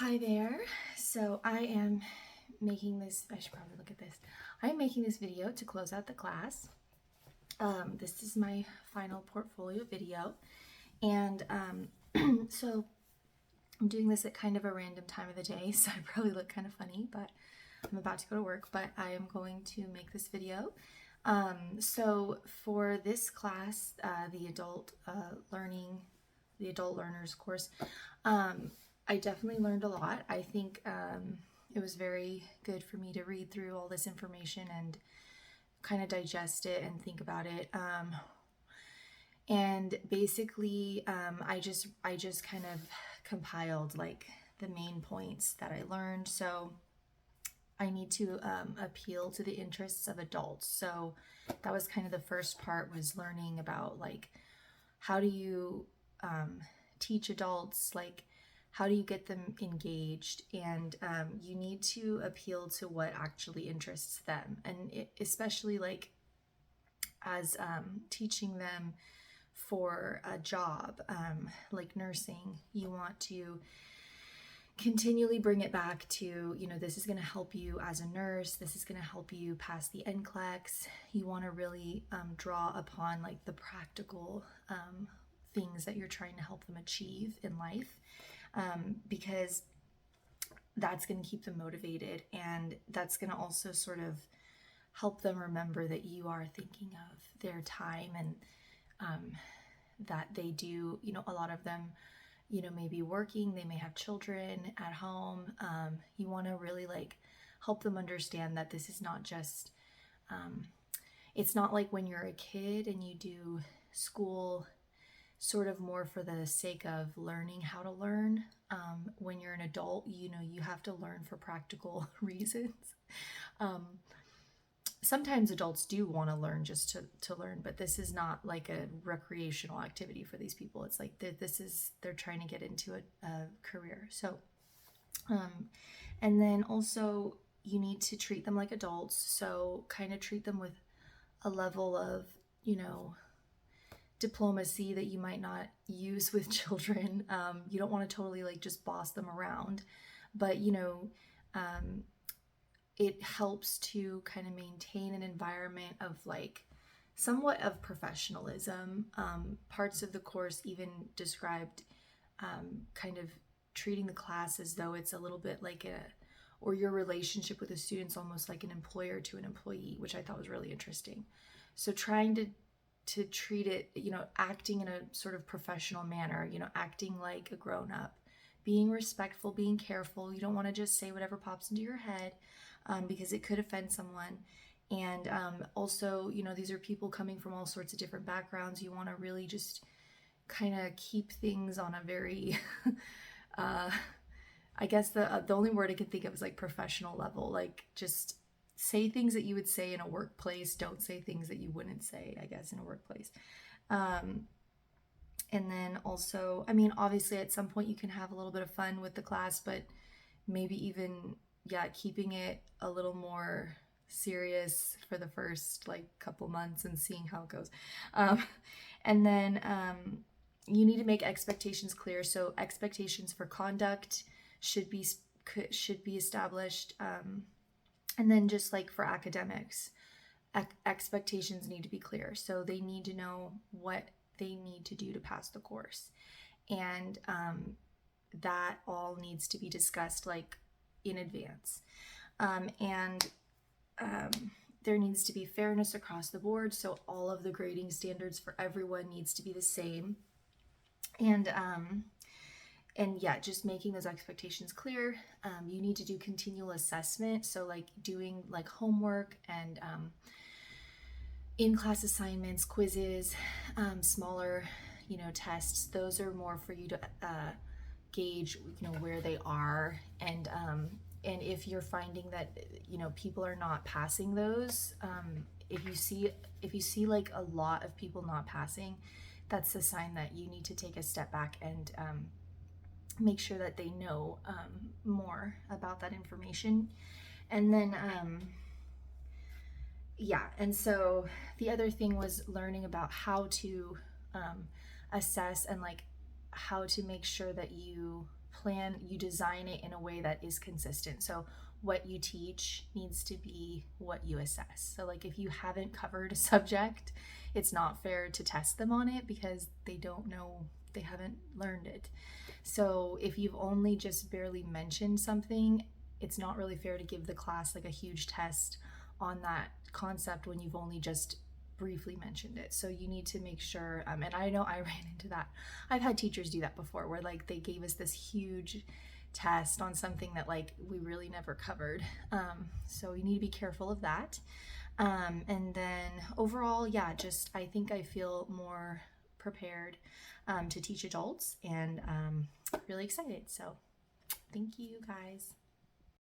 Hi there. So I am making this, I should probably look at this. I'm making this video to close out the class. This is my final portfolio video. And so I'm doing this at kind of a random time of the day, so I probably look kind of funny, but I'm about to go to work, but I am going to make this video. So for this class, the adult learners course, I definitely learned a lot. I think it was very good for me to read through all this information and kind of digest it and think about it. And basically, I just kind of compiled like the main points that I learned. So I need to appeal to the interests of adults. So that was kind of the first part, was learning about like how do you teach adults, like how do you get them engaged, and you need to appeal to what actually interests them, and especially like as teaching them for a job like nursing, you want to continually bring it back to, this is going to help you as a nurse, this is going to help you pass the NCLEX. You want to really draw upon like the practical things that you're trying to help them achieve in life, because that's going to keep them motivated, and that's going to also sort of help them remember that you are thinking of their time, and that they do, a lot of them, may be working, they may have children at home. You want to really like help them understand that this is not just, it's not like when you're a kid and you do school sort of more for the sake of learning how to learn. When you're an adult, you have to learn for practical reasons. Sometimes adults do want to learn just to learn, but this is not like a recreational activity for these people. It's like they're trying to get into a career. So, and then also you need to treat them like adults. So kind of treat them with a level of, diplomacy that you might not use with children. You don't want to totally like just boss them around, but it helps to kind of maintain an environment of like somewhat of professionalism. Parts of the course even described kind of treating the class as though it's a little bit like or your relationship with the students almost like an employer to an employee, which I thought was really interesting. So trying to treat it, acting in a sort of professional manner, acting like a grown up, being respectful, being careful. You don't want to just say whatever pops into your head, because it could offend someone. And also, these are people coming from all sorts of different backgrounds. You want to really just kind of keep things on a very, I guess the only word I can think of is like professional level. Like just say things that you would say in a workplace. Don't say things that you wouldn't say, I guess, in a workplace. And then also, I mean, obviously at some point you can have a little bit of fun with the class, but maybe even, keeping it a little more serious for the first like couple months and seeing how it goes. And then you need to make expectations clear. So expectations for conduct should be established. And then just like for academics, expectations need to be clear. So they need to know what they need to do to pass the course. And that all needs to be discussed like in advance. And there needs to be fairness across the board. So all of the grading standards for everyone needs to be the same. And yeah, just making those expectations clear. You need to do continual assessment. So like doing like homework and in-class assignments, quizzes, smaller, tests. Those are more for you to gauge, where they are. And if you're finding that, people are not passing those, if you see like a lot of people not passing, that's a sign that you need to take a step back and make sure that they know more about that information. And then and so the other thing was learning about how to assess and like how to make sure that you plan, you design it in a way that is consistent. So what you teach needs to be what you assess. So like if you haven't covered a subject, it's not fair to test them on it because they don't know, they haven't learned it. So if you've only just barely mentioned something, it's not really fair to give the class like a huge test on that concept when you've only just briefly mentioned it. So you need to make sure, and I know I ran into that. I've had teachers do that before where like they gave us this huge test on something that like we really never covered. So you need to be careful of that. And then overall, yeah, just I think I feel more prepared to teach adults and really excited. So thank you guys.